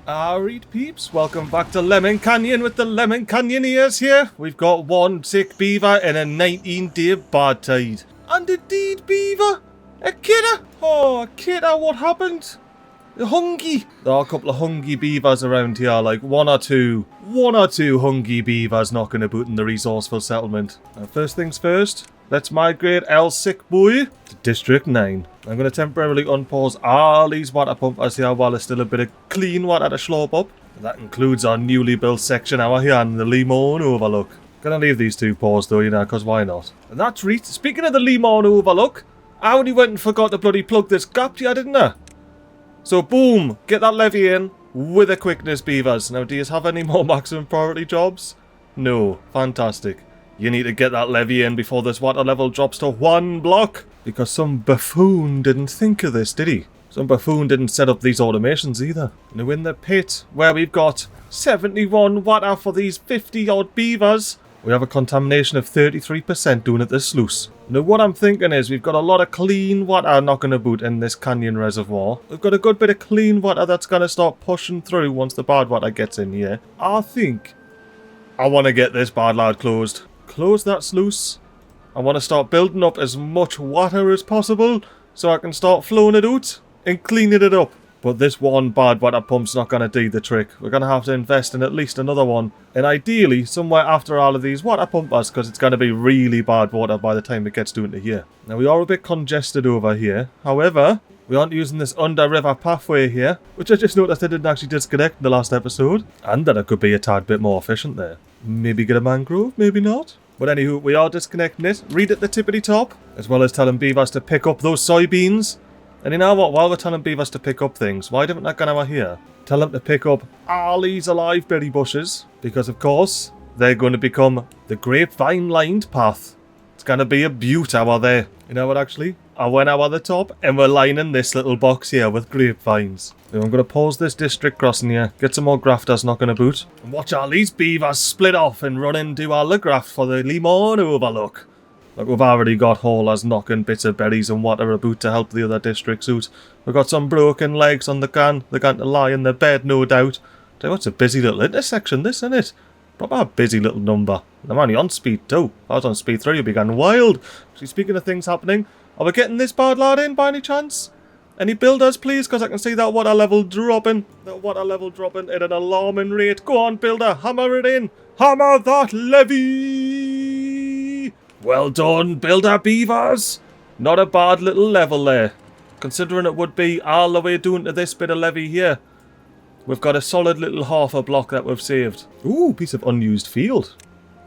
Alright peeps, welcome back to Lemon Canyon with the Lemon Canyoneers here. We've got one sick beaver and a 19-day bad tide. And indeed, beaver, a kidder. Oh, a kidder, what happened? Hungry. There are a couple of hungry beavers around here, like one or two hungry beavers knocking about in the resourceful settlement. Now, first things first, let's migrate El Sick Boy to District 9. I'm going to temporarily unpause all these water pumpers here while there's still a bit of clean water to slop up. That includes our newly built section out here in the Limon Overlook. Gonna leave these two paused though, you know, because why not? And that's right, speaking of the Limon Overlook, I only went and forgot to bloody plug this gap here, didn't I? So boom, get that levy in with a quickness, beavers. Now, do you have any more maximum priority jobs? No, fantastic. You need to get that levy in before this water level drops to 1 block. Because some buffoon didn't think of this, did he? Some buffoon didn't set up these automations either. Now in the pit, where we've got 71 water for these 50 odd beavers, we have a contamination of 33% down at the sluice. Now what I'm thinking is we've got a lot of clean water knocking about in this canyon reservoir. We've got a good bit of clean water that's going to start pushing through once the bad water gets in here. I think I want to get this bad lad closed. Close that sluice. I want to start building up as much water as possible so I can start flowing it out and cleaning it up. But this one bad water pump's not going to do the trick. We're going to have to invest in at least another one. And ideally, somewhere after all of these water pumpers, because it's going to be really bad water by the time it gets down to here. Now, we are a bit congested over here. However, we aren't using this under-river pathway here, which I just noticed I didn't actually disconnect in the last episode. And that it could be a tad bit more efficient there. Maybe get a mangrove, maybe not. But anywho, we are disconnecting it. Read at the tippity top, as well as telling beavers to pick up those soybeans. And you know what? While we're telling beavers to pick up things, why don't I go over here? Tell them to pick up all these alive berry bushes. Because of course, they're going to become the grapevine-lined path. It's going to be a beaut over there. You know what, actually? I went over the top and we're lining this little box here with grapevines. So I'm going to pause this district crossing here, get some more grafters knocking about, and watch all these beavers split off and run and do all the graft for the Limon Overlook. Like, we've already got haulers knocking bits of berries and water about to help the other districts out. We've got some broken legs on the can. They're going to lie in the bed, no doubt. Tell you what's a busy little intersection, this, isn't it? Proper a busy little number. And I'm only on speed 2. If I was on speed 3, you'd be going wild. Actually, speaking of things happening, are we getting this bad lad in by any chance? Any builders, please? Because I can see that water level dropping. That water level dropping at an alarming rate. Go on, builder. Hammer it in. Hammer that levy. Well done, builder beavers. Not a bad little level there. Considering it would be all the way down to this bit of levy here. We've got a solid little half a block that we've saved. Ooh, piece of unused field.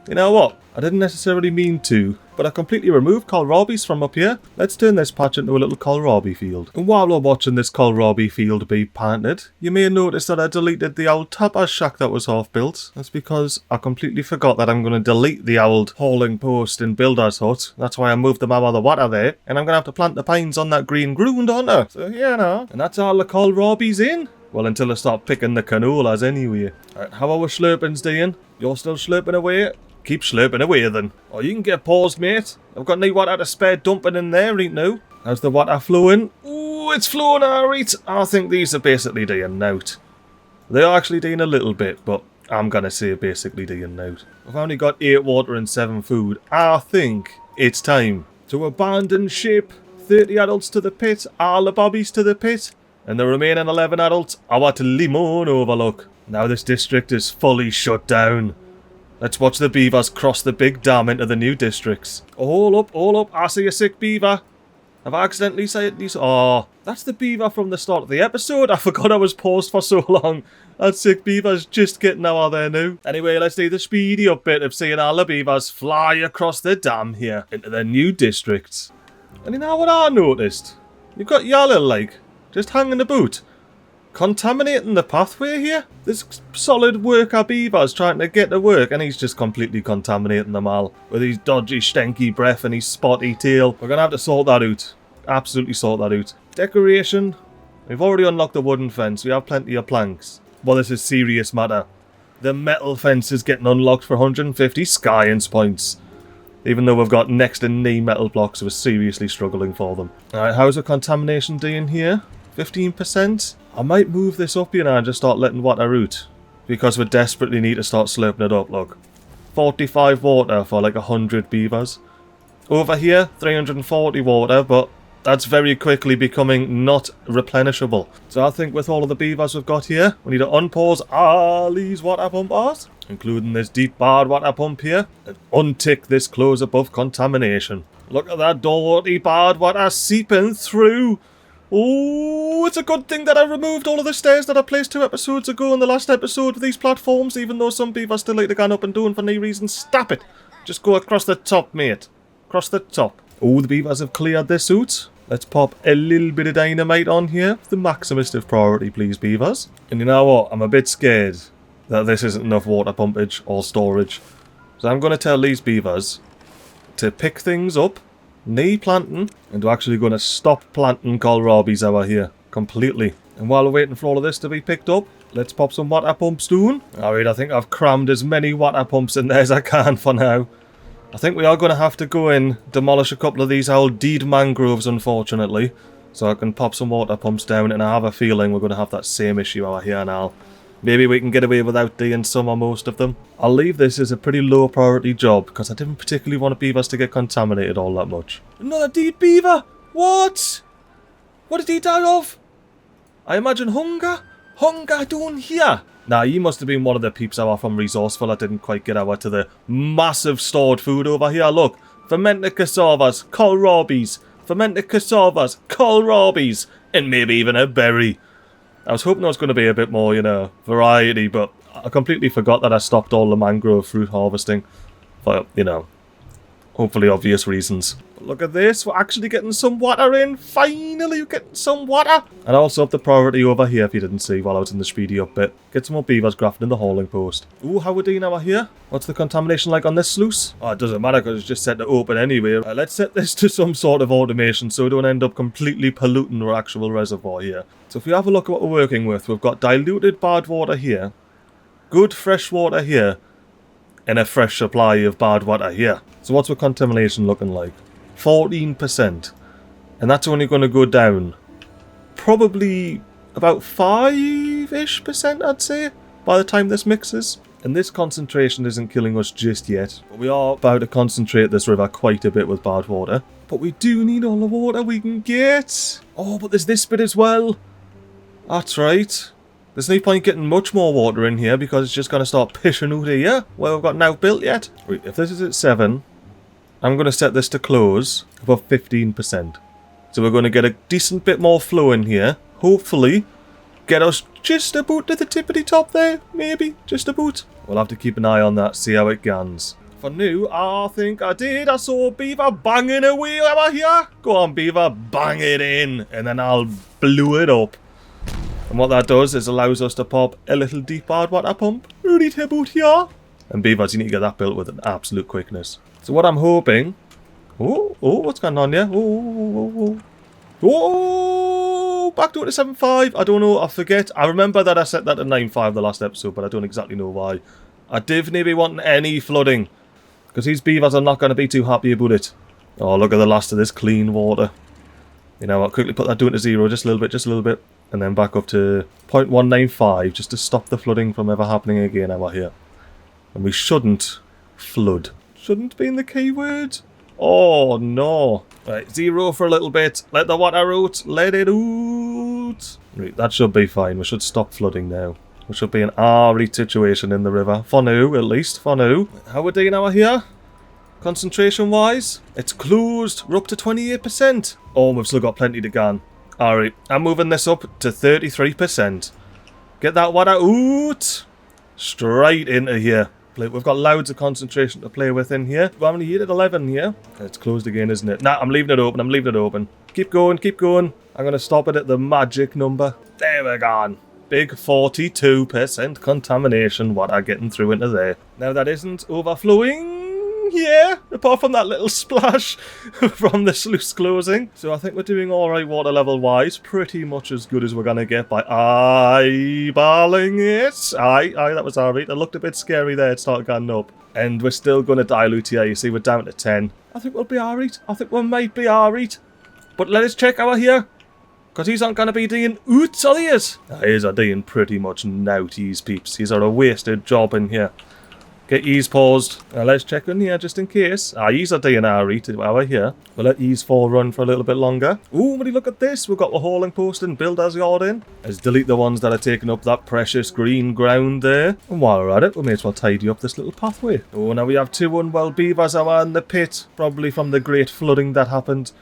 You know what? I didn't necessarily mean to, but I completely removed kohlrabies from up here. Let's turn this patch into a little kohlrabi field. And while we're watching this kohlrabi field be planted, you may notice that I deleted the old tapas shack that was half built. That's because I completely forgot that I'm going to delete the old hauling post in builder's hut. That's why I moved them out of the water there. And I'm going to have to plant the pines on that green ground, aren't I? So yeah, now. And that's all the kohlrabies in. Well, until I start picking the canolas anyway. Alright, how are we slurpings doing? You're still slurping away? Keep slurping away then. Oh, you can get paused, mate. I've got no water to spare dumping in there right now. How's the water flowing? Ooh, it's flowing alright. I think these are basically doing out. They are actually doing a little bit, but I'm gonna say basically doing out. I've only got 8 water and 7 food. I think it's time to abandon ship. 30 adults to the pit, all the bobbies to the pit, and the remaining 11 adults are to Limon Overlook. Now this district is fully shut down. Let's watch the beavers cross the big dam into the new districts. Oh, all up, I see a sick beaver. Have I accidentally said these? Oh, that's the beaver from the start of the episode. I forgot I was paused for so long. That sick beaver's just getting out of there now. Anyway, let's do the speedy up bit of seeing all the beavers fly across the dam here into the new districts. And you know what I noticed? You've got Yalla, like, just hanging about. Contaminating the pathway here? This solid worker beaver's trying to get to work and he's just completely contaminating them all. With his dodgy, stanky breath and his spotty tail. We're going to have to sort that out. Absolutely sort that out. Decoration. We've already unlocked the wooden fence. We have plenty of planks. Well, this is serious matter. The metal fence is getting unlocked for 150 science points. Even though we've got next to no metal blocks, we're seriously struggling for them. Alright, how's the contamination doing here? 15%. I might move this up here now and just start letting water out. Because we desperately need to start slurping it up, look. 45 water for like 100 beavers. Over here, 340 water, but that's very quickly becoming not replenishable. So I think with all of the beavers we've got here, we need to unpause all these water pumpers, including this deep barred water pump here, and untick this close above contamination. Look at that dirty barred water seeping through. Oh, it's a good thing that I removed all of the stairs that I placed 2 episodes ago in the last episode of these platforms, even though some beavers still like to go up and doing for no reason. Stop it! Just go across the top, mate. Across the top. Oh, the beavers have cleared this out. Let's pop a little bit of dynamite on here. The maximist of priority, please, beavers. And you know what? I'm a bit scared that this isn't enough water pumpage or storage. So I'm going to tell these beavers to pick things up, knee planting, and we're actually going to stop planting kohlrabies over here completely. And while we're waiting for all of this to be picked up, let's pop some water pumps down. Alright, I think I've crammed as many water pumps in there as I can for now. I think we are going to have to go in, demolish a couple of these old deed mangroves, unfortunately, so I can pop some water pumps down, and I have a feeling we're going to have that same issue over here now. Maybe we can get away without doing some or most of them. I'll leave this as a pretty low priority job, because I didn't particularly want beavers to get contaminated all that much. Another deed beaver? What? What did he die of? I imagine hunger? Hunger down here? Nah, you must have been one of the peeps over from Resourceful that didn't quite get over to the massive stored food over here. Look, fermented cassavas, kohlrabies, fermented cassavas, kohlrabies, and maybe even a berry. I was hoping there was going to be a bit more, you know, variety, but I completely forgot that I stopped all the mangrove fruit harvesting for, you know, hopefully obvious reasons. But look at this, we're actually getting some water in. Finally, we're getting some water. And I also have the priority over here, if you didn't see while I was in the speedy up bit. Get some more beavers grafting in the hauling post. Ooh, how we doing over here? What's the contamination like on this sluice? Oh, it doesn't matter because it's just set to open anyway. Let's set this to some sort of automation so we don't end up completely polluting our actual reservoir here. So if we have a look at what we're working with, we've got diluted bad water here, good fresh water here, and a fresh supply of bad water here. So what's the contamination looking like? 14%. And that's only going to go down probably about 5-ish%, I'd say, by the time this mixes. And this concentration isn't killing us just yet, but we are about to concentrate this river quite a bit with bad water. But we do need all the water we can get. Oh, but there's this bit as well. That's right. There's no point getting much more water in here because it's just going to start pissing out here where we've got now built yet. Right, if this is at 7, I'm going to set this to close above 15%. So we're going to get a decent bit more flow in here. Hopefully get us just about to the tippity top there. Maybe just about. We'll have to keep an eye on that, see how it goes. For now, I think I did. I saw Beaver banging away over here. Go on, Beaver, bang it in. And then I'll blow it up. And what that does is allows us to pop a little deep hard water pump right about here. And beavers, you need to get that built with an absolute quickness. So what I'm hoping... Oh, what's going on here? Oh, back to it to 7.5. I don't know, I forget. I remember that I set that to 9.5 the last episode, but I don't exactly know why. I definitely be wanting any flooding, because these beavers are not going to be too happy about it. Oh, look at the last of this clean water. You know what, quickly put that down to 0, just a little bit. And then back up to 0.195 just to stop the flooding from ever happening again over here. And we shouldn't flood. Shouldn't be in the keyword. Oh no. Right, 0 for a little bit. Let the water out. Let it out. Right, that should be fine. We should stop flooding now. We should be an alright situation in the river. For now, at least. For now. How are we doing over here? Concentration wise? It's closed. We're up to 28%. Oh, we've still got plenty to go. Alright, I'm moving this up to 33%. Get that water out. Straight into here. We've got loads of concentration to play with in here. We're only here at 11 here. It's closed again, isn't it? Nah, I'm leaving it open. Keep going. I'm going to stop it at the magic number. There we go. Big 42% contamination water getting through into there. Now that isn't overflowing. Yeah, apart from that little splash from the sluice closing. So I think we're doing alright water level wise. Pretty much as good as we're going to get by eyeballing it. Aye, that was alright. It looked a bit scary there. It started going up. And we're still going to dilute here. You see, we're down to 10. I think we'll be alright. I think we might be alright. But let us check over here. Because he's not going to be doing oots, are these? He's are doing pretty much nout, these peeps. He's are a wasted job in here. Get ease paused. Now let's check in here just in case. He's are doing RE to our here. We'll let ease 4 run for a little bit longer. Ooh, buddy, look at this. We've got the hauling post and builder's yard in. Let's delete the ones that are taking up that precious green ground there. And while we're at it, we may as well tidy up this little pathway. Oh, now we have 2 unwell beavers out in the pit. Probably from the great flooding that happened.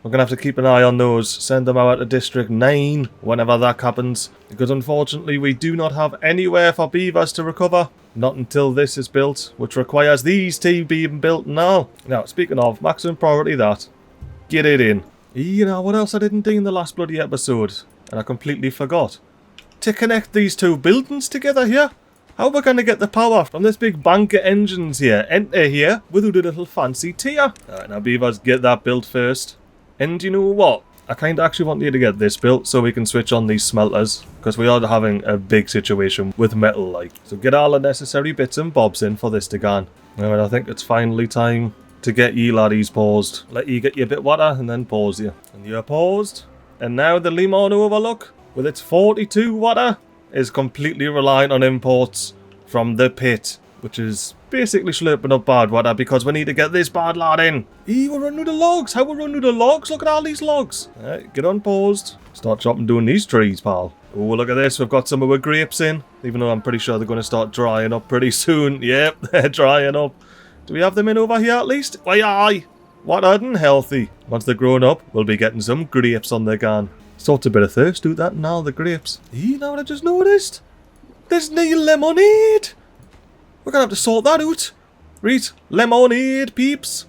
We're going to have to keep an eye on those. Send them out to District 9 whenever that happens. Because unfortunately we do not have anywhere for beavers to recover. Not until this is built, which requires these 2 being built now. Now, speaking of, maximum priority that. Get it in. You know what else I didn't do in the last bloody episode? And I completely forgot. To connect these 2 buildings together here. How are we going to get the power from this big bank of engines here? Enter here with a little fancy tier. Alright, now beavers, get that built first. And you know what? I kind of actually want you to get this built so we can switch on these smelters. Because we are having a big situation with metal, like. So get all the necessary bits and bobs in for this to go on. Alright, I think it's finally time to get you laddies paused. Let you get your bit water and then pause you. And you're paused. And now the Limon Overlook, with its 42 water, is completely reliant on imports from the pit. Which is basically slurping up bad water because we need to get this bad lad in. We're running out of logs. How we run out of logs? Look at all these logs. Alright, get unpaused. Start chopping down these trees, pal. Oh, look at this. We've got some of our grapes in. Even though I'm pretty sure they're going to start drying up pretty soon. Yep, they're drying up. Do we have them in over here at least? Why, aye. What unhealthy. Once they're grown up, we'll be getting some grapes on the gun. Sorts a bit of thirst, do that and all the grapes. You know what I just noticed? There's no lemonade. We're going to have to sort that out. Right, lemonade, peeps.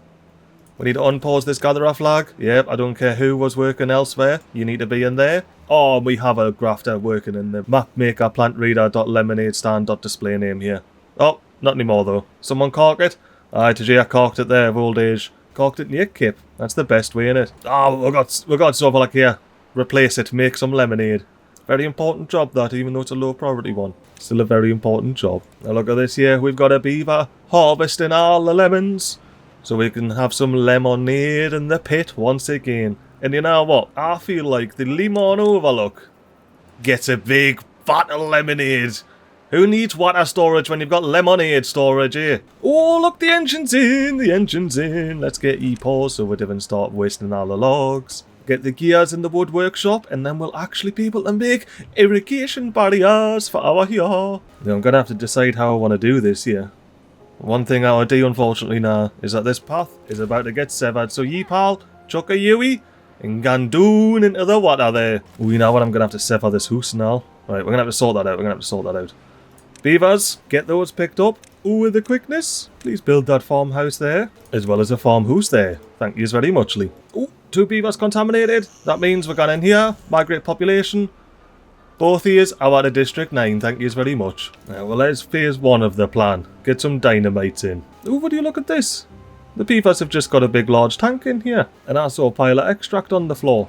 We need to unpause this gatherer flag. Yep, I don't care who was working elsewhere. You need to be in there. Oh, we have a grafter working in the map maker plant reader.lemonade stand.display name here. Oh, not anymore though. Someone cork it? Aye, TJ, I corked it there of old age. Corked it in your kip. That's the best way, innit? Oh, we got silver like here. Replace it, make some lemonade. Very important job that, even though it's a low priority one. Still a very important job. Now look at this here. We've got a beaver harvesting all the lemons. So we can have some lemonade in the pit once again. And you know what? I feel like the Limon Overlook gets a big vat of lemonade. Who needs water storage when you've got lemonade storage here? Oh, look, the engine's in. The engine's in. Let's get E-pause so we don't start wasting all the logs. Get the gears in the wood workshop, and then we'll actually be able to make irrigation barriers for our here. Now I'm going to have to decide how I want to do this here. One thing I do, unfortunately, now is that this path is about to get severed. So ye pal, chuck a Yui, and gandoon into the water there. Oh, you know what? I'm going to have to sever this hoose now. Right, we're going to have to sort that out. Beavers, get those picked up. Oh, with the quickness. Please build that farmhouse there, as well as a farmhouse there. Thank yous very muchly. Oh, 2 beavers contaminated. That means we're going in here. Migrate population. Both ears are out of District 9. Thank yous very much. Now, well, there's phase 1 of the plan. Get some dynamites in. Oh, would you look at this? The beavers have just got a big large tank in here. And also a pile of extract on the floor.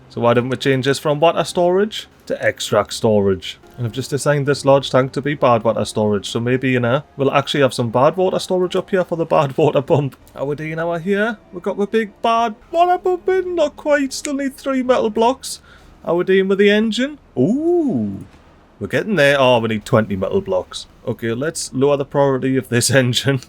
So why didn't we change this from water storage to extract storage? And I've just assigned this large tank to be bad water storage. So maybe, you know, we'll actually have some bad water storage up here for the bad water pump. How we doing now here? We've got the big bad water pump in. Not quite. Still need 3 metal blocks. How we doing with the engine? Ooh. We're getting there. Oh, we need 20 metal blocks. Okay, let's lower the priority of this engine.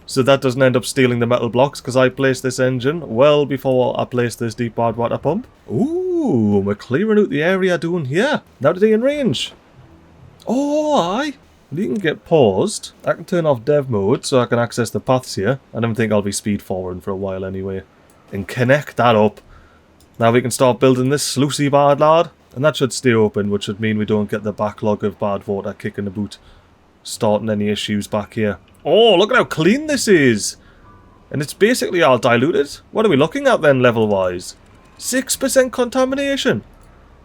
So that doesn't end up stealing the metal blocks, because I placed this engine well before I placed this deep bad water pump. Ooh, we're clearing out the area down here. Now to be in range. Oh, aye. You can get paused. I can turn off dev mode so I can access the paths here. I don't think I'll be speed forwarding for a while anyway. And connect that up. Now we can start building this sluicey bad lad. And that should stay open, which should mean we don't get the backlog of bad water kicking the boot. Starting any issues back here. Oh, look at how clean this is. And it's basically all diluted. What are we looking at then, level-wise? 6% contamination.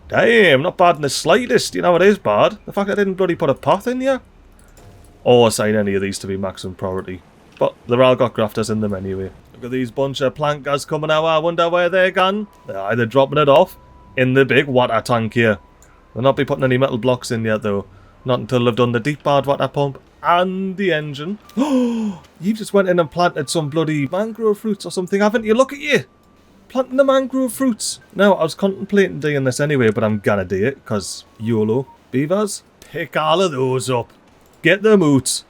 Damn, not bad in the slightest. You know what is bad? The fact I didn't bloody put a path in here. Or assign any of these to be maximum priority. But they're all got grafters in them anyway. Look at these bunch of plankers coming out. I wonder where they're gone. They're either dropping it off in the big water tank here. They'll not be putting any metal blocks in yet though. Not until they've done the deep bad water pump and the engine. Oh, you just went in and planted some bloody mangrove fruits or something, haven't you? Look at you. planting the mangrove fruits. Now, I was contemplating doing this anyway, but I'm gonna do it, because YOLO. Beavers, pick all of those up. Get them out.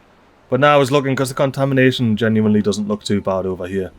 But now I was looking, because the contamination genuinely doesn't look too bad over here.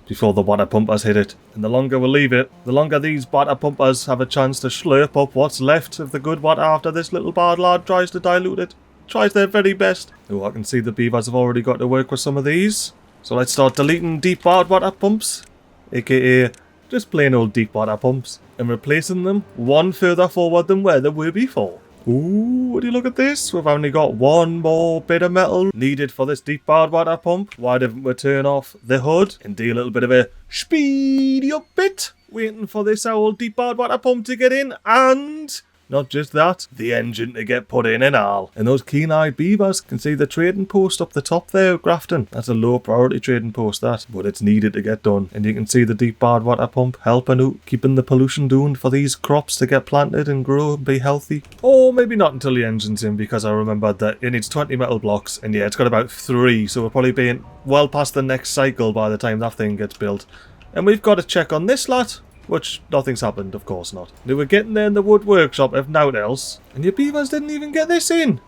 Before the water pumpers hit it. And the longer we leave it, the longer these water pumpers have a chance to slurp up what's left of the good water after this little bad lad tries to dilute it. Tries their very best. Oh, I can see the beavers have already got to work with some of these. So let's start deleting deep bad water pumps. AKA just plain old deep water pumps. And replacing them one further forward than where they were before. Ooh, would you look at this? We've only got one more bit of metal needed for this deep bad water pump. Why didn't we turn off the hood and do a little bit of a speedy up bit? Waiting for this old deep bad water pump to get in, and not just that, the engine to get put in and all. And those keen-eyed beavers can see the trading post up the top there, Grafton. That's a low priority trading post, that, but it's needed to get done. And you can see the deep bad water pump helping out, keeping the pollution down for these crops to get planted and grow and be healthy. Or maybe not until the engine's in, because I remembered that it needs 20 metal blocks, and yeah, it's got about 3, so we're probably being well past the next cycle by the time that thing gets built. And we've got to check on this lot. Which, nothing's happened, of course not. They were getting there in the wood workshop, if naught else. And your beavers didn't even get this in.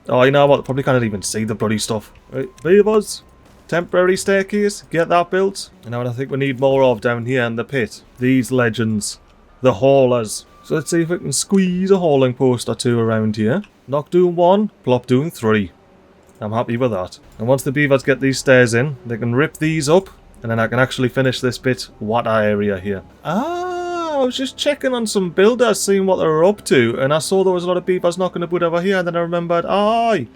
Oh, you know what? They probably can't even see the bloody stuff. Right, beavers. Temporary staircase. Get that built. And now what I think we need more of down here in the pit. These legends. The haulers. So let's see if we can squeeze a hauling post or 2 around here. Knock doing 1, plop doing 3. I'm happy with that. And once the beavers get these stairs in, they can rip these up. And then I can actually finish this bit water area here. Ah, I was just checking on some builders, seeing what they were up to. And I saw there was a lot of beavers knocking about over here. And then I remembered, aye,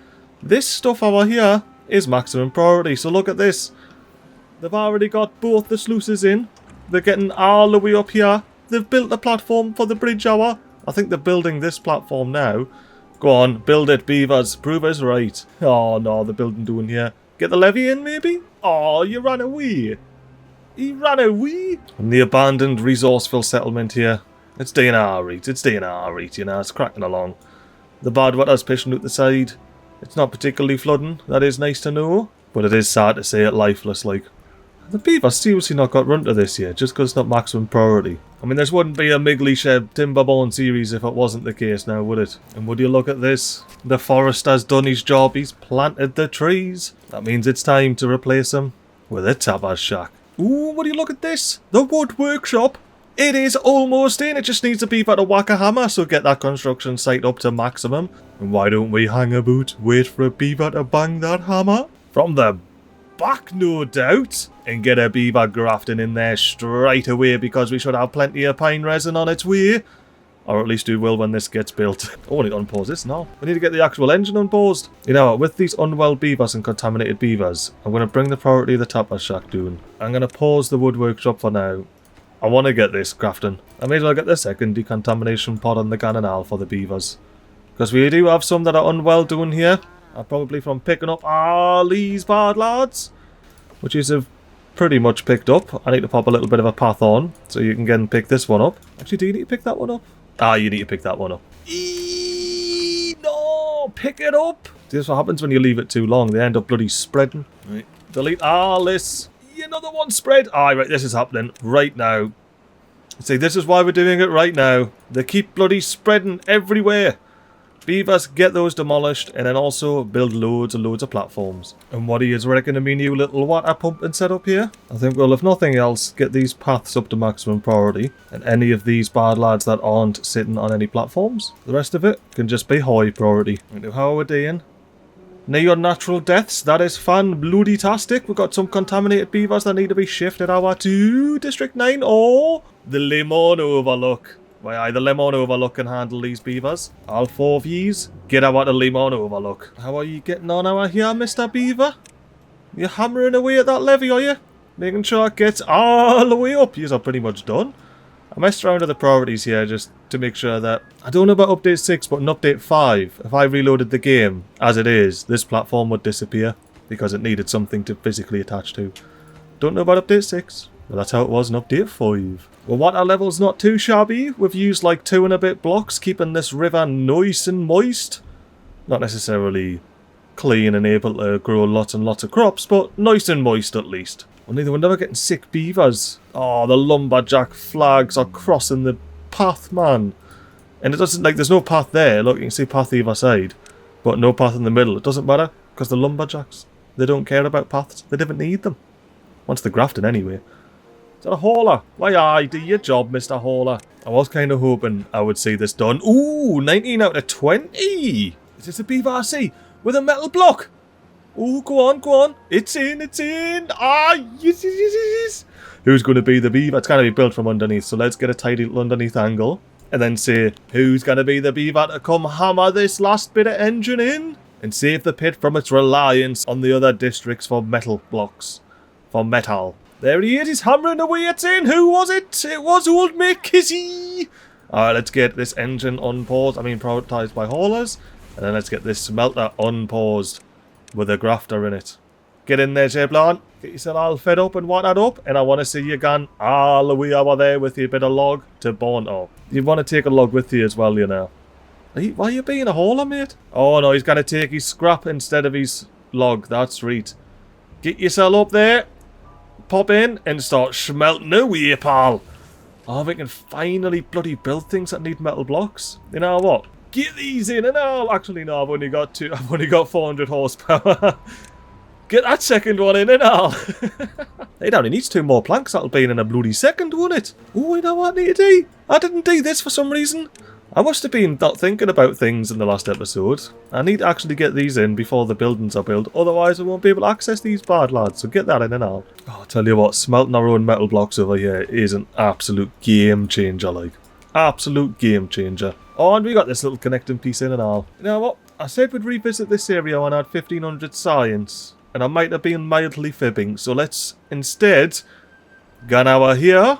this stuff over here is maximum priority. So look at this. They've already got both the sluices in. They're getting all the way up here. They've built a platform for the bridge hour. I think they're building this platform now. Go on, build it, beavers. Prove us right. Oh no, they're building doing here. Get the levy in, maybe? Oh, you ran away. He ran away. And the abandoned resourceful settlement here. It's doing alright. It's doing alright, you know. It's cracking along. The bad water's pushing out the side. It's not particularly flooding. That is nice to know. But it is sad to see it lifeless, like. The beavers seriously not got run to this yet, just because it's not maximum priority. I mean, this wouldn't be a MiGly Shed Timberborn series if it wasn't the case now, would it? And would you look at this? The forester's done his job, he's planted the trees. That means it's time to replace them with a tapper's shack. Ooh, would you look at this? The wood workshop. It is almost in, it just needs a beaver to whack a hammer, so get that construction site up to maximum. And why don't we hang about, wait for a beaver to bang that hammer? From the back, no doubt, and get a beaver grafting in there straight away, because we should have plenty of pine resin on its way. Or at least we will when this gets built. Oh, I need to unpause this now. We need to get the actual engine unpaused. You know what, with these unwell beavers and contaminated beavers, I'm going to bring the priority of the tapper shack down. I'm going to pause the wood workshop for now. I want to get this grafting. I may as well get the second decontamination pod on the cannon for the beavers. Because we do have some that are unwell doing here. Probably from picking up all these bad lads, which is have pretty much picked up. I need to pop a little bit of a path on, so you can get and pick this one up. Actually, do you need to pick that one up? Ah, you need to pick that one up. No! Pick it up! See, this is what happens when you leave it too long. They end up bloody spreading. Right. Delete all this. Another one spread. Ah, right, this is happening right now. See, this is why we're doing it right now. They keep bloody spreading everywhere. Beavers, get those demolished, and then also build loads and loads of platforms. And what do you reckon of me new little water pumping setup here? I think, well, if nothing else, get these paths up to maximum priority, and any of these bad lads that aren't sitting on any platforms. The rest of it can just be high priority. Right, how are we doing? Near natural deaths, that is fan-bloody-tastic. We've got some contaminated beavers that need to be shifted over to District 9 or the Lemon Overlook. Why, the Lemon Overlook can handle these beavers. All 4 of yous, get out the Lemon Overlook. How are you getting on out here, Mr. Beaver? You're hammering away at that levy, are you? Making sure it gets all the way up. Yous are pretty much done. I messed around with the priorities here just to make sure that... I don't know about update 6, but in update 5, if I reloaded the game as it is, this platform would disappear because it needed something to physically attach to. Don't know about update 6. Well, that's how it was in update 5. Well, water level's not too shabby. We've used like 2 and a bit blocks, keeping this river nice and moist. Not necessarily clean and able to grow lots and lots of crops, but nice and moist at least. Only they were never getting sick beavers. Oh, the lumberjack flags are crossing the path, man. And it doesn't, like, there's no path there. Look, you can see path either side. But no path in the middle. It doesn't matter, because the lumberjacks, they don't care about paths. They didn't need them. Once they're grafted anyway. Is that a hauler? Why, aye, do your job, Mr. Hauler. I was kind of hoping I would see this done. Ooh, 19 out of 20. Is this a beaver I see? With a metal block. Ooh, go on, go on. It's in, it's in. Ah, yes, yes, yes, yes. Who's going to be the beaver? It's going to be built from underneath, so let's get a tidy little underneath angle. And then say, who's going to be the beaver to come hammer this last bit of engine in? And save the pit from its reliance on the other districts for metal blocks. For metal. There he is, he's hammering away, it's in. Who was it? It was old mate Kizzy. Alright, let's get this engine unpaused. I mean, prioritised by haulers. And then let's get this smelter unpaused with a grafter in it. Get in there, Jablon. Get yourself all fed up and watered up. And I want to see you gone all the way over there with your bit of log to burn up. You want to take a log with you as well, you know. Why are you being a hauler, mate? Oh no, he's going to take his scrap instead of his log. That's right. Get yourself up there. Pop in and start smelting away, pal. Oh, we can finally bloody build things that need metal blocks. You know what? Get these in and all. Actually, no, I've only got 400 horsepower. Get that second one in and all. Hey, down, he needs 2 more planks. That'll be in a bloody second, won't it? Oh, you know what I need to do? I didn't do this for some reason. I must have been not thinking about things in the last episode. I need to actually get these in before the buildings are built. Otherwise, I won't be able to access these bad lads. So get that in and all. Oh, I'll tell you what, smelting our own metal blocks over here is an absolute game changer, like. Absolute game changer. Oh, and we got this little connecting piece in and all. You know what? I said we'd revisit this area when I had 1500 science. And I might have been mildly fibbing. So let's instead go over here.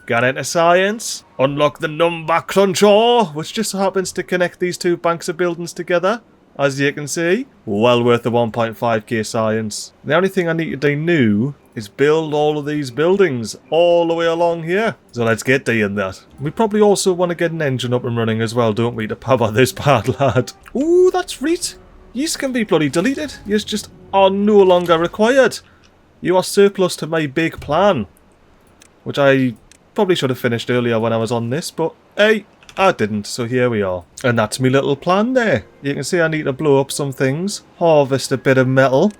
Get into science. Unlock the number cruncher, which just happens to connect these 2 banks of buildings together. As you can see. Well worth the 1.5k science. The only thing I need to do new is build all of these buildings all the way along here. So let's get doing that. We probably also want to get an engine up and running as well, don't we, to power this bad lad. Ooh, that's right. Yous can be bloody deleted. Yous just are no longer required. You are surplus to my big plan. Which I probably should have finished earlier when I was on this, but hey, I didn't, so here we are. And that's my little plan there. You can see I need to blow up some things, harvest a bit of metal,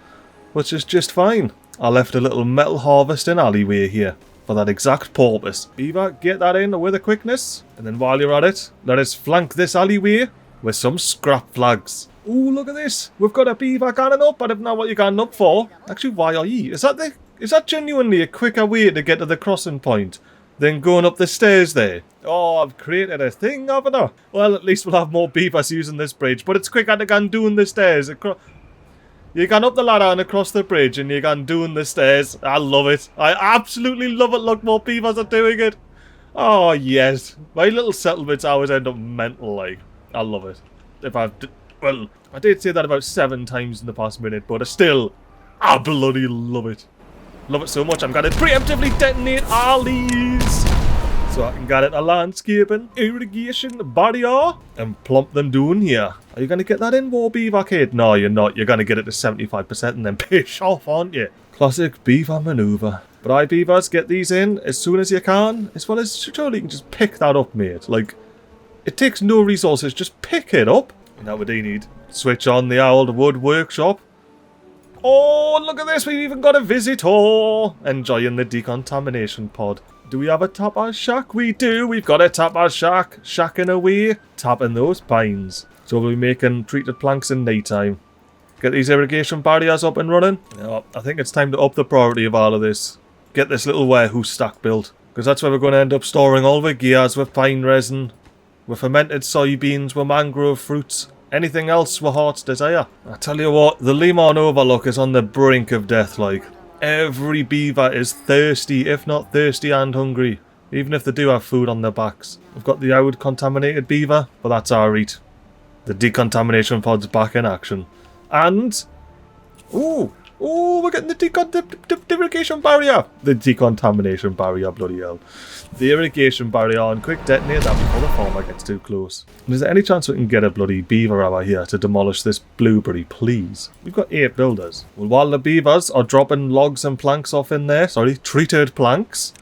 which is just fine. I left a little metal harvesting alleyway here for that exact purpose. Beaver, get that in with a quickness, and then while you're at it, let us flank this alleyway with some scrap flags. Ooh, look at this. We've got a beaver cannon up. I don't know what you're cannon up for. Actually, why are you? Is that genuinely a quicker way to get to the crossing point than going up the stairs there? Oh, I've created a thing, haven't I? Well, at least we'll have more beavers using this bridge, but it's quicker to go doing the stairs. You can up the ladder and across the bridge, and you can doing the stairs. I love it. I absolutely love it. Look, more beavers are doing it. Oh, yes. My little settlements always end up mental, like. I love it. Well, I did say that about 7 times in the past minute, but I bloody love it. Love it so much, I'm going to preemptively detonate all these. So I can get it a landscaping, irrigation, barrier, and plump them down here. Are you going to get that in, War Beaver Kid? No, you're not. You're going to get it to 75% and then piss off, aren't you? Classic beaver maneuver. But I, beavers, get these in as soon as you can. As well as, surely you can just pick that up, mate. Like, it takes no resources, just pick it up. Now what do you need? Switch on the old wood workshop. Oh, look at this, we've even got a visitor! Enjoying the decontamination pod. Do we have a tapper shack? We do, we've got a tapper shack. Shacking away, tapping those pines. So we'll be making treated planks in night time. Get these irrigation barriers up and running. No, I think it's time to up the priority of all of this. Get this little warehouse stack built. Because that's where we're going to end up storing all the gears with pine resin, with fermented soybeans, with mangrove fruits, anything else with heart's desire. I tell you what, the Lemon Overlook is on the brink of death, like. Every beaver is thirsty, if not thirsty and hungry, even if they do have food on their backs. We've got the out contaminated beaver, but that's alright. The decontamination pod's back in action. And, ooh, Oh, we're getting the irrigation barrier. The decontamination barrier, bloody hell. The irrigation barrier on. Quick, detonate that before the farmer gets too close. And is there any chance we can get a bloody beaver hour here to demolish this blueberry, please? We've got 8 builders. Well, while the beavers are dropping logs and planks off in there, sorry, treated planks,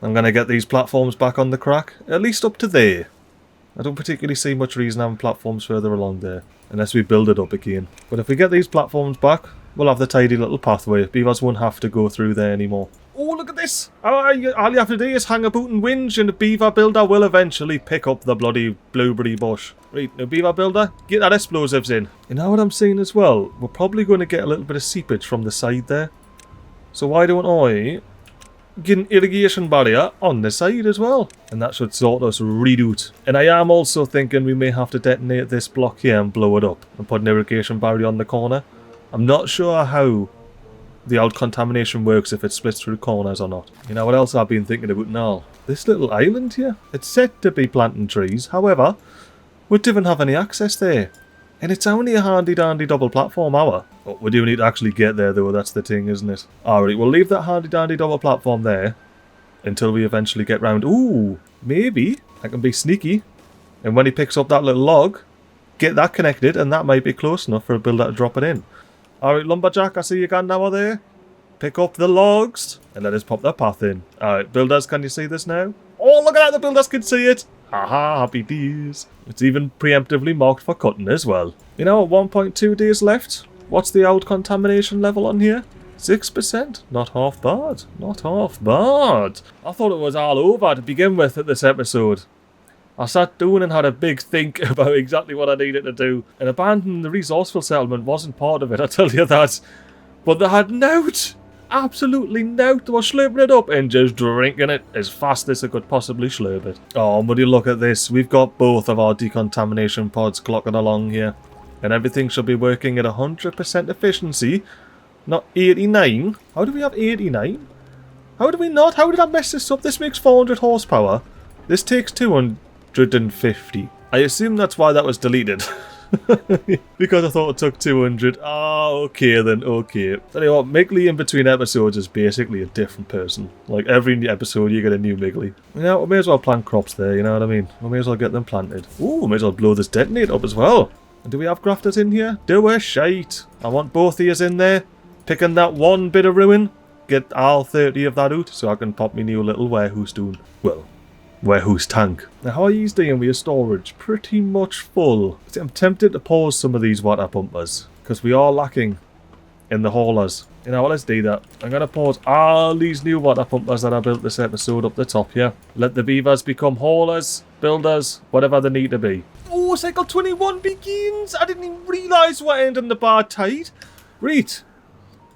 I'm going to get these platforms back on the crack, at least up to there. I don't particularly see much reason having platforms further along there, unless we build it up again. But if we get these platforms back, we'll have the tidy little pathway. Beavers won't have to go through there anymore. Oh, look at this! All you have to do is hang a boot and whinge, and the beaver builder will eventually pick up the bloody blueberry bush. Right, now beaver builder, get that explosives in. You know what I'm saying as well? We're probably going to get a little bit of seepage from the side there. So why don't I get an irrigation barrier on the side as well? And that should sort us right out. And I am also thinking we may have to detonate this block here and blow it up and put an irrigation barrier on the corner. I'm not sure how the old contamination works, if it splits through corners or not. You know what else I've been thinking about now? This little island here. It's said to be planting trees, however, we don't have any access there. And it's only a handy dandy double platform hour. But we do need to actually get there though, that's the thing, isn't it? Alright, we'll leave that handy dandy double platform there until we eventually get round. Ooh, maybe I can be sneaky. And when he picks up that little log, get that connected, and that might be close enough for a builder to drop it in. Alright, Lumberjack, I see you gone now there. Pick up the logs and let us pop that path in. Alright, builders, can you see this now? Oh, look at that, the builders can see it. Haha, happy days. It's even preemptively marked for cutting as well. You know, 1.2 days left. What's the old contamination level on here? 6%? Not half bad. Not half bad. I thought it was all over to begin with at this episode. I sat down and had a big think about exactly what I needed to do, and abandoning the resourceful settlement wasn't part of it, I tell you that. But they had nout, absolutely nout. They were slurping it up and just drinking it as fast as they could possibly slurp it. Oh, but you look at this, we've got both of our decontamination pods clocking along here, and everything should be working at 100% efficiency, not 89. How do we have 89? How do we not? How did I mess this up? This makes 400 horsepower. This takes 250. I assume that's why that was deleted. Because I thought it took 200. Ah, okay then, okay. Tell you what, MiGly in between episodes is basically a different person. Like every episode you get a new MiGly. You know, we may as well plant crops there, you know what I mean? We may as well get them planted. Ooh, we may as well blow this detonator up as well. And do we have grafters in here? Do we? Shite. I want both of yous in there. Picking that one bit of ruin. Get all 30 of that out so I can pop me new little warehouse down. Well, warehouse tank. Now, how are you doing with your storage? Pretty much full. See, I'm tempted to pause some of these water pumpers because we are lacking in the haulers. You know what, let's do that. I'm going to pause all these new water pumpers that I built this episode up the top here. Let the beavers become haulers, builders, whatever they need to be. Oh, cycle 21 begins! I didn't even realise what ended in the bad tide. Right.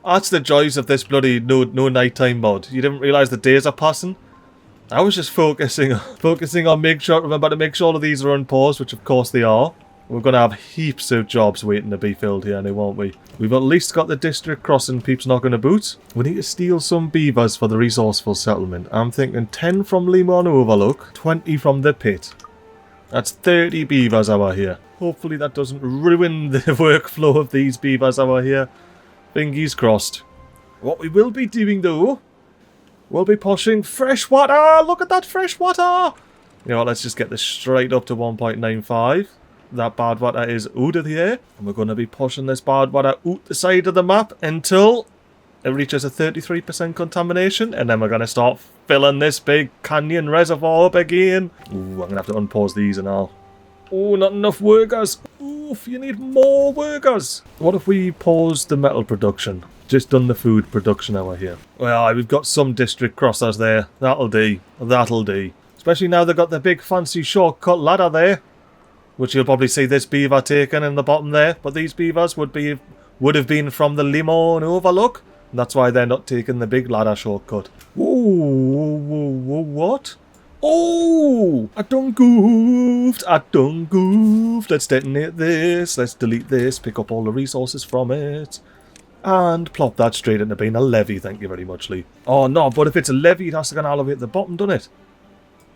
That's the joys of this bloody no nighttime mod. You didn't realise the days are passing? I was just focusing on remember to make sure all of these are unpaused, which of course they are. We're going to have heaps of jobs waiting to be filled here now, won't we? We've at least got the district crossing peeps knocking a boot. We need to steal some beavers for the resourceful settlement. I'm thinking 10 from Lemon Overlook, 20 from the pit. That's 30 beavers over here. Hopefully that doesn't ruin the workflow of these beavers over here. Fingers crossed. What we will be doing though, we'll be pushing fresh water. Look at that fresh water. You know what, let's just get this straight up to 1.95. That bad water is out of the air. And we're going to be pushing this bad water out the side of the map until it reaches a 33% contamination. And then we're going to start filling this big canyon reservoir up again. Ooh, I'm going to have to unpause these and all. Oh, not enough workers. Oof, you need more workers. What if we pause the metal production? Just done the food production over here. Well, we've got some district crossers there. That'll do. That'll do. Especially now they've got the big fancy shortcut ladder there, which you'll probably see this beaver taken in the bottom there. But these beavers would have been from the Lemon Overlook. And that's why they're not taking the big ladder shortcut. Ooh, what? Oh, I done goofed. Let's detonate this. Let's delete this. Pick up all the resources from it. And plop that straight into being a levy. Thank you very much, Lee. Oh, no, but if it's a levy, it has to go all the way at the bottom, doesn't it?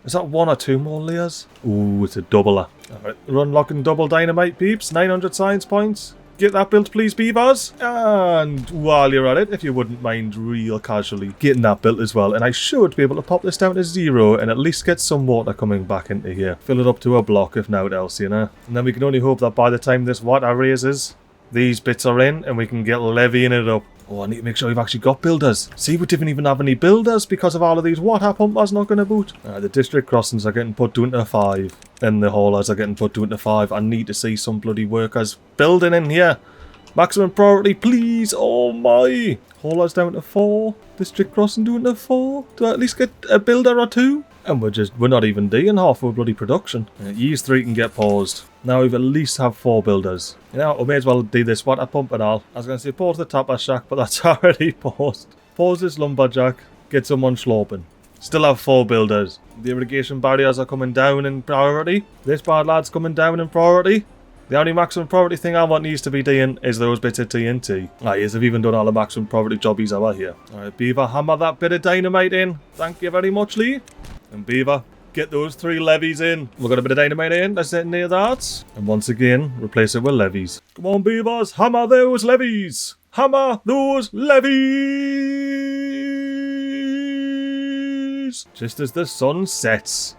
Is that one or two more layers? Ooh, it's a doubler. Alright, we're unlocking double dynamite, peeps. 900 science points. Get that built, please, Beavers. And while you're at it, if you wouldn't mind real casually getting that built as well. And I should be able to pop this down to 0 and at least get some water coming back into here. Fill it up to a block, if not else, you know. And then we can only hope that by the time this water raises, these bits are in and we can get levying it up. Oh, I need to make sure we've actually got builders. See, we didn't even have any builders because of all of these water pumpers not going to boot. The district crossings are getting put down to 5. And the haulers are getting put down to 5. I need to see some bloody workers building in here. Maximum priority, please. Oh my. Haulers down to 4. District crossing down to 4. Do I at least get a builder or 2? And we're not even doing half of bloody production. Years 3 can get paused. Now we've at least have 4 builders. You know, we may as well do this water pump and all. I was going to say pause the tapper shack, but that's already paused. Pause this lumberjack, get someone sloping. Still have 4 builders. The irrigation barriers are coming down in priority. This bad lad's coming down in priority. The only maximum priority thing I want needs to be doing is those bits of TNT. Yes, I've even done all the maximum priority jobbies over here. Alright, Beaver, hammer that bit of dynamite in. Thank you very much, Lee. And Beaver, get those 3 levies in. We've got a bit of dynamite in. Let's set near that. And once again, replace it with levies. Come on, Beavers, hammer those levies. Hammer those levies. Just as the sun sets.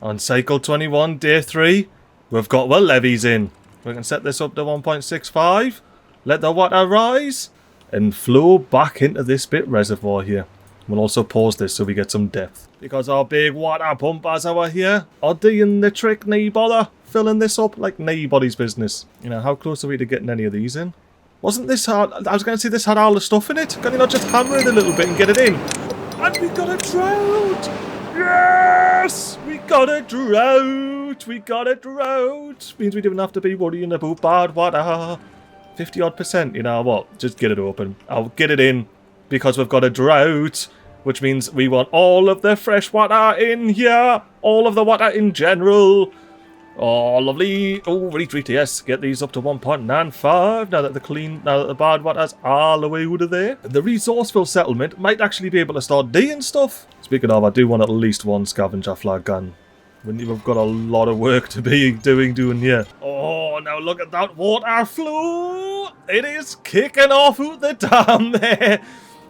On cycle 21, day 3, we've got our levies in. We can set this up to 1.65. Let the water rise. And flow back into this bit reservoir here. We'll also pause this so we get some depth. Because our big water pumpers over here are doing the trick, nae bother filling this up like nobody's business. You know, how close are we to getting any of these in? Wasn't this hard? I was going to say this had all the stuff in it. Can you not just hammer it a little bit and get it in? And we got a drought! Yes! We got a drought! We got a drought! Means we didn't have to be worrying about bad water. 50-odd%, you know what? Just get it open. I'll get it in because we've got a drought. Which means we want all of the fresh water in here. All of the water in general. Oh, lovely. Oh, retreat, yes. Get these up to 1.95 now that the bad water's all the way out of there. The resourceful settlement might actually be able to start doing stuff. Speaking of, I do want at least 1 scavenger flag gun. We've got a lot of work to be doing here. Oh, now look at that water flow. It is kicking off out the dam there.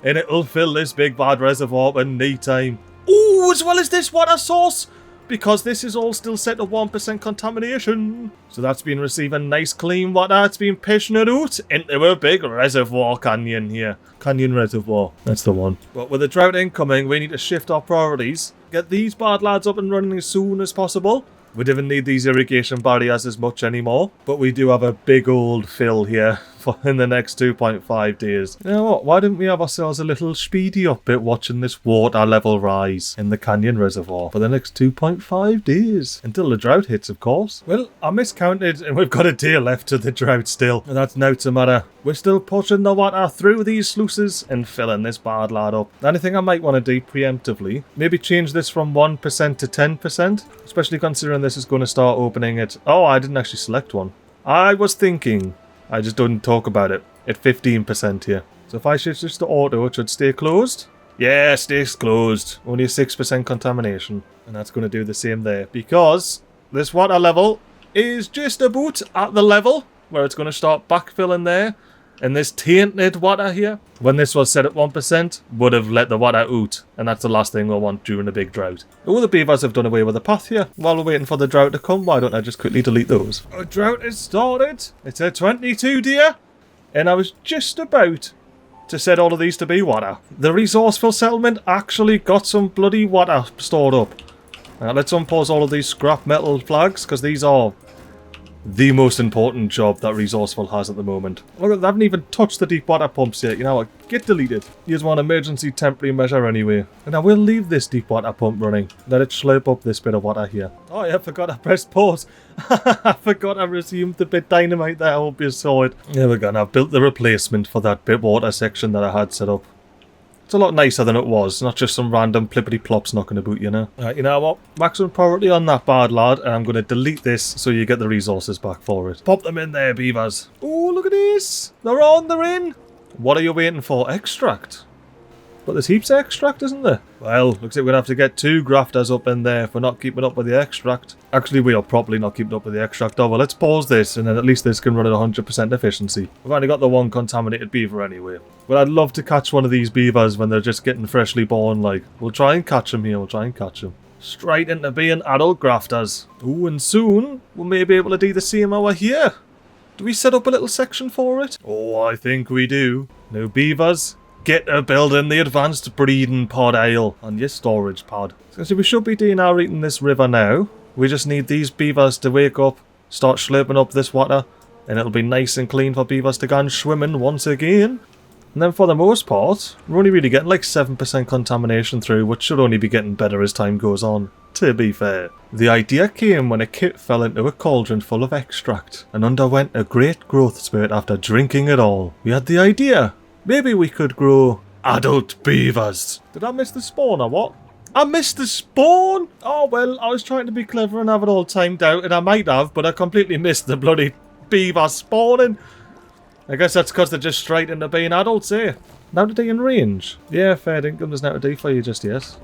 And it'll fill this big bad reservoir in no time. Ooh, as well as this water source. Because this is all still set to 1% contamination. So that's been receiving nice clean water. It's been pushing it out into a big reservoir canyon here. Canyon reservoir. That's the one. But with the drought incoming, we need to shift our priorities. Get these bad lads up and running as soon as possible. We don't need these irrigation barriers as much anymore. But we do have a big old fill here in the next 2.5 days. You know what? Why didn't we have ourselves a little speedy up bit watching this water level rise in the canyon reservoir for the next 2.5 days? Until the drought hits, of course. Well, I miscounted and we've got a day left to the drought still. And that's not to matter. We're still pushing the water through these sluices and filling this bad lad up. The only thing I might want to do preemptively, maybe change this from 1% to 10%. Especially considering this is going to start opening at... Oh, I didn't actually select one. I was thinking... I just didn't talk about it. At 15% here. So if I switch this to auto, it should stay closed. Yeah, stays closed. Only a 6% contamination. And that's going to do the same there. Because this water level is just about at the level where it's going to start backfilling there. And this tainted water here, when this was set at 1%, would have let the water out. And that's the last thing we'll want during a big drought. Oh, the beavers have done away with the path here. While we're waiting for the drought to come, why don't I just quickly delete those? A drought has started. It's a 22, dear. And I was just about to set all of these to be water. The resourceful settlement actually got some bloody water stored up. Now let's unpause all of these scrap metal flags, because these are the most important job that Resourceful has at the moment. Look, they haven't even touched the deep water pumps yet. You know what? Get deleted. Here's one emergency temporary measure anyway. And now we'll leave this deep water pump running. Let it slurp up this bit of water here. Oh yeah, I forgot I pressed pause. I forgot I resumed the bit dynamite there. I hope you saw it. There we go. Now I've built the replacement for that bit water section that I had set up. It's a lot nicer than it was, not just some random plippity plops knocking about, you know. Right, you know what? Maximum priority on that bad lad, and I'm going to delete this so you get the resources back for it. Pop them in there, beavers. Oh, look at this. They're on, they're in. What are you waiting for? Extract. But there's heaps of extract, isn't there? Well, looks like we're going to have to get 2 grafters up in there if we're not keeping up with the extract. Actually, we are probably not keeping up with the extract. Oh, well, let's pause this, and then at least this can run at 100% efficiency. We've only got the 1 contaminated beaver anyway. But I'd love to catch one of these beavers when they're just getting freshly born, like. We'll try and catch them here, we'll try and catch them. Straight into being adult grafters. Ooh, and soon, we'll maybe be able to do the same over here. Do we set up a little section for it? Oh, I think we do. Now, beavers, get to building the advanced breeding pod ale on your storage pod. So we should be doing our eating this river now. We just need these beavers to wake up, start slurping up this water, and it'll be nice and clean for beavers to go and swimming once again. And then for the most part, we're only really getting like 7% contamination through, which should only be getting better as time goes on, to be fair. The idea came when a kit fell into a cauldron full of extract and underwent a great growth spurt after drinking it all. We had the idea, maybe we could grow adult beavers. Did I miss the spawn or what? I missed the spawn! Oh well, I was trying to be clever and have it all timed out, and I might have, but I completely missed the bloody beaver spawning. I guess that's because they're just straight into being adults, eh? Now to do in range. Yeah, fair dinkum, there's now to do for you just yet.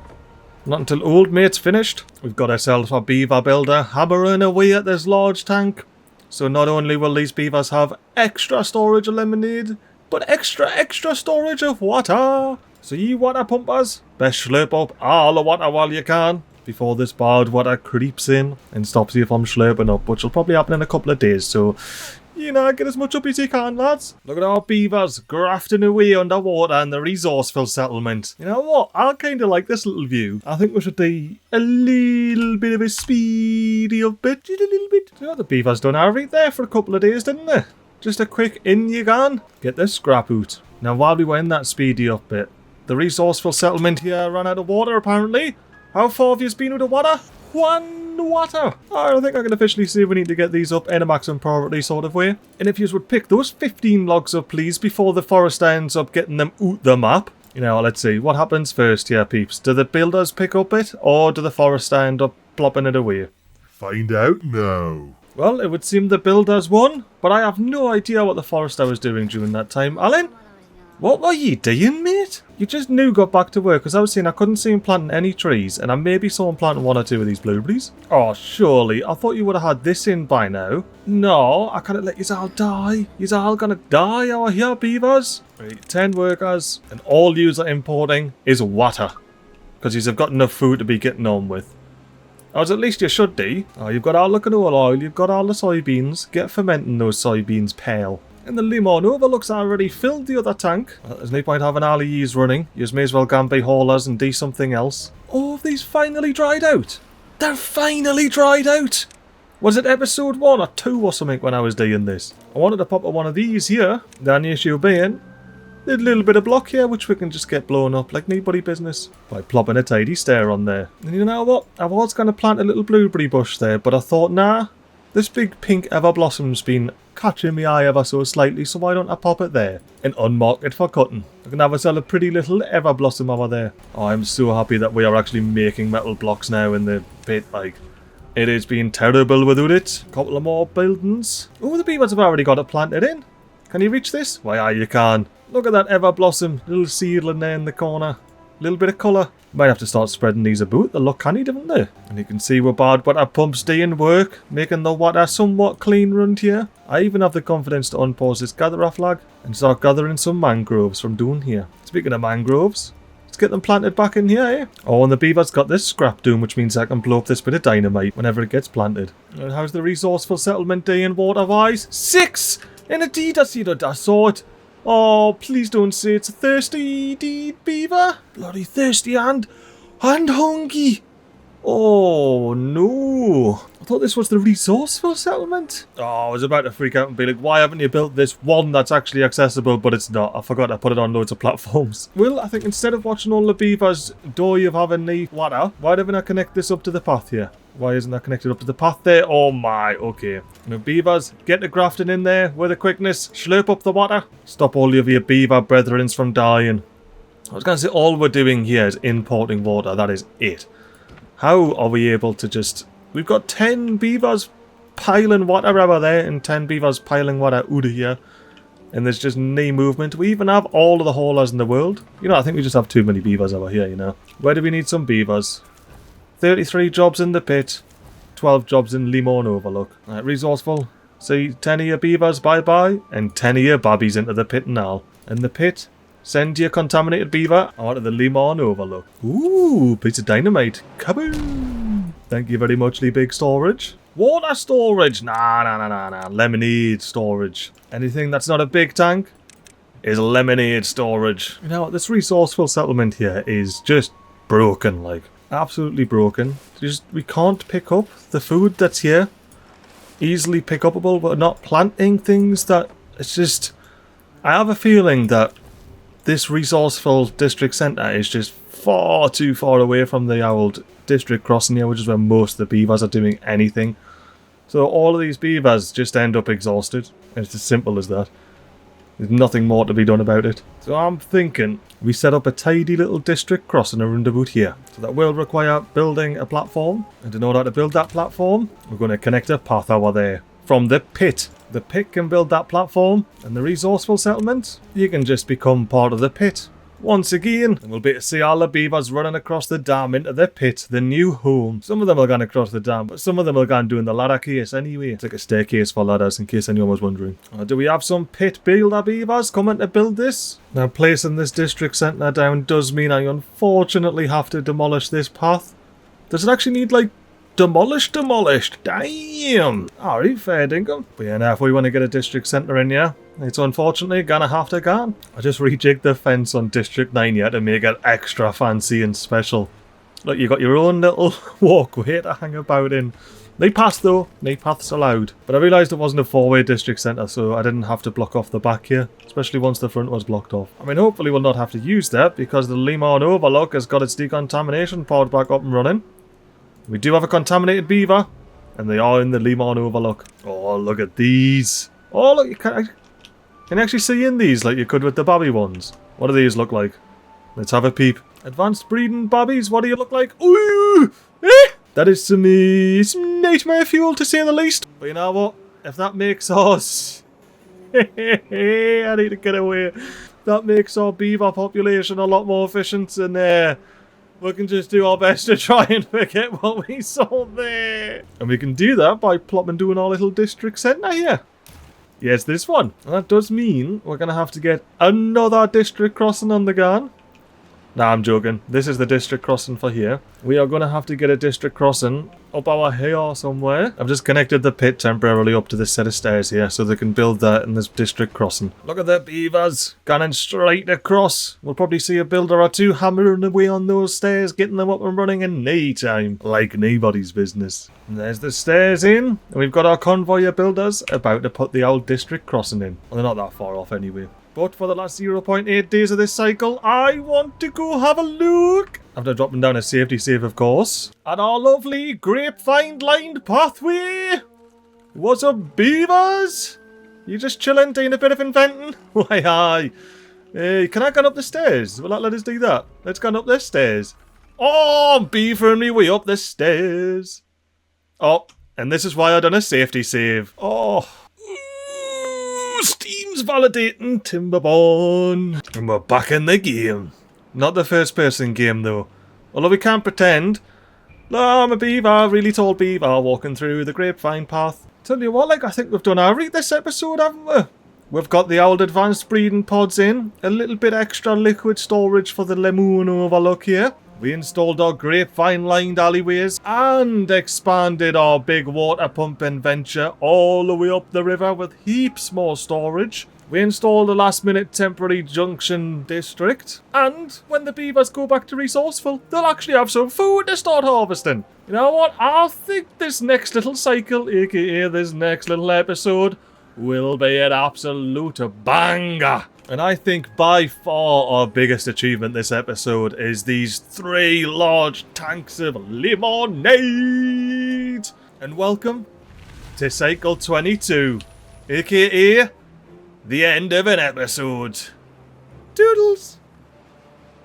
Not until old mate's finished. We've got ourselves a beaver builder hammering away at this large tank. So not only will these beavers have extra storage of lemonade, but extra storage of water. So you water pumpers, best slurp up all the water while you can before this bad water creeps in and stops you from slurping up, which will probably happen in a couple of days, so you know, get as much up as you can, lads. Look at our beavers grafting away underwater in the resourceful settlement. You know what? I kind of like this little view. I think we should do a little bit of a speedy up bit. Just a little bit. You know, the beavers done our right there for a couple of days, didn't they? Just a quick in you gone. Get this scrap out. Now, while we were in that speedy up bit, the resourceful settlement here ran out of water, apparently. How far have you been out of water? 1 water. I think I can officially say we need to get these up in a maximum priority sort of way. And if you would pick those 15 logs up, please, before the forest ends up getting them out the map. You know, let's see. What happens first here, peeps? Do the builders pick up it, or do the forest end up plopping it away? Find out now. Well, it would seem the builders won, but I have no idea what the forester was doing during that time. Alan? What were you doing, mate? You just knew got back to work, because I was saying I couldn't see him planting any trees, and I maybe saw him planting 1 or 2 of these blueberries. Oh, surely. I thought you would have had this in by now. No, I can't let yous all die. Yous all gonna die over here, beavers. Right, 10 workers, and all yous are importing is water. Because yous have got enough food to be getting on with. As at least you should do. Oh, you've got all the canola oil, you've got all the soybeans. Get fermenting those soybeans, pale. And the limon overlooks already filled the other tank. There's no point having all of yous running. Yous may as well go and be haulers and do something else. Oh, have these finally dried out? They're finally dried out! Was it episode 1 or 2 or something when I was doing this? I wanted to pop one of these here. The issue being, there's a little bit of block here which we can just get blown up like nobody business. By plopping a tidy stair on there. And you know what? I was going to plant a little blueberry bush there, but I thought, nah. This big pink ever blossom's been catching my eye ever so slightly, so why don't I pop it there and unmark it for cutting? I can have ourselves a pretty little ever blossom over there. Oh, I'm so happy that we are actually making metal blocks now in the pit, like. It has been terrible without it. Couple of more buildings. Oh, the beavers have already got it planted in. Can you reach this? Why, aye, you can. Look at that ever blossom, little seedling there in the corner. Little bit of colour. Might have to start spreading these about. They look canny, don't they? And you can see we're bad water pumps doing work, making the water somewhat clean round here. I even have the confidence to unpause this gatherer flag and start gathering some mangroves from down here. Speaking of mangroves, let's get them planted back in here, eh? Oh, and the beaver's got this scrap doom, which means I can blow up this bit of dynamite whenever it gets planted. And how's the resourceful settlement doing water-wise? 6! And indeed, I saw it. Oh, please don't say it's a thirsty deed, beaver. Bloody thirsty and hungry. Oh, no. I thought this was the resourceful settlement. Oh, I was about to freak out and be like, why haven't you built this one that's actually accessible? But it's not. I forgot to put it on loads of platforms. Well, I think instead of watching all the beavers die of having the water, why don't I connect this up to the path here? Why isn't that connected up to the path there? Oh my, okay. Now beavers, get the grafting in there with a quickness. Slurp up the water. Stop all of your beaver brethrens from dying. I was going to say all we're doing here is importing water. That is it. How are we able to just... We've got 10 beavers piling water over there and 10 beavers piling water out of here. And there's just no movement. We even have all of the haulers in the world. You know, I think we just have too many beavers over here, you know. Where do we need some beavers? 33 jobs in the pit. 12 jobs in Limon Overlook. Alright, resourceful. See, 10 of your beavers, bye-bye. And 10 of your babbies into the pit now. In the pit, send your contaminated beaver out of the Limon Overlook. Ooh, piece of dynamite. Kaboom! Thank you very much, Lee Big Storage. Water storage! Nah. Lemonade storage. Anything that's not a big tank is lemonade storage. You know what, this resourceful settlement here is just broken, like. Absolutely broken. We can't pick up the food that's here. Easily pick upable, but not planting things that... It's just... I have a feeling that this resourceful district centre is just far too far away from the old district crossing here, which is where most of the beavers are doing anything. So all of these beavers just end up exhausted. It's as simple as that. There's nothing more to be done about it. So I'm thinking we set up a tidy little district crossing around about here. So that will require building a platform. And in order to build that platform, we're going to connect a path over there from the pit. The pit can build that platform, and the resourceful settlement, you can just become part of the pit. Once again, and we'll be able to see all the beavers running across the dam into the pit, the new home. Some of them are going across the dam, but some of them are going doing the ladder case anyway. It's like a staircase for ladders, in case anyone was wondering. Do we have some pit builder beavers coming to build this? Now, placing this district centre down does mean I unfortunately have to demolish this path. Does it actually need, like, demolished? Damn! Alright, fair dinkum. But yeah, now if we want to get a district centre in here, it's unfortunately gonna have to go. I just rejigged the fence on District 9 here to make it extra fancy and special. Look, you got your own little walkway to hang about in. No paths though, no paths allowed. But I realised it wasn't a four-way district centre, so I didn't have to block off the back here. Especially once the front was blocked off. I mean, hopefully we'll not have to use that, because the Limon Overlook has got its decontamination pod back up and running. We do have a contaminated beaver, and they are in the Limon Overlook. Oh, look at these. Oh, look, you can actually see in these like you could with the babby ones. What do these look like? Let's have a peep. Advanced breeding babbies, what do you look like? Ooh! That is some nightmare fuel, to say the least. But you know what? If that makes us... I need to get away. That makes our beaver population a lot more efficient, and we can just do our best to try and forget what we saw there. And we can do that by plopping doing our little district centre here. Yes, this one. And that does mean we're going to have to get another district crossing on the gun. Nah, I'm joking. This is the district crossing for here. We are going to have to get a district crossing up our here somewhere. I've just connected the pit temporarily up to this set of stairs here so they can build that in this district crossing. Look at the beavers going straight across. We'll probably see a builder or two hammering away on those stairs, getting them up and running in no time. Like nobody's business. And there's the stairs in. And we've got our convoy of builders about to put the old district crossing in. Well, they're not that far off anyway. But for the last 0.8 days of this cycle, I want to go have a look. After dropping down a safety save, of course. At our lovely grapevine-lined pathway. What's up, beavers? You just chilling, doing a bit of inventing? Why, hi. Hey, can I go up the stairs? Will that let us do that? Let's go up the stairs. Oh, I'm beavering me way up the stairs. Oh, and this is why I done a safety save. Oh. Steam's validating Timberborn. And we're back in the game. Not the first person game though. Although we can't pretend. No, I'm a beaver, really tall beaver, walking through the grapevine path. Tell you what, like, I think we've done alright this episode, haven't we? We've got the old advanced breeding pods in. A little bit extra liquid storage for the Limon Overlook here. We installed our grapevine-lined alleyways and expanded our big water pumping venture all the way up the river with heaps more storage. We installed a last-minute temporary junction district, and when the beavers go back to resourceful, they'll actually have some food to start harvesting. You know what? I think this next little cycle, aka this next little episode, will be an absolute banger. And I think by far our biggest achievement this episode is these 3 large tanks of lemonade. And welcome to cycle 22, aka the end of an episode. Doodles!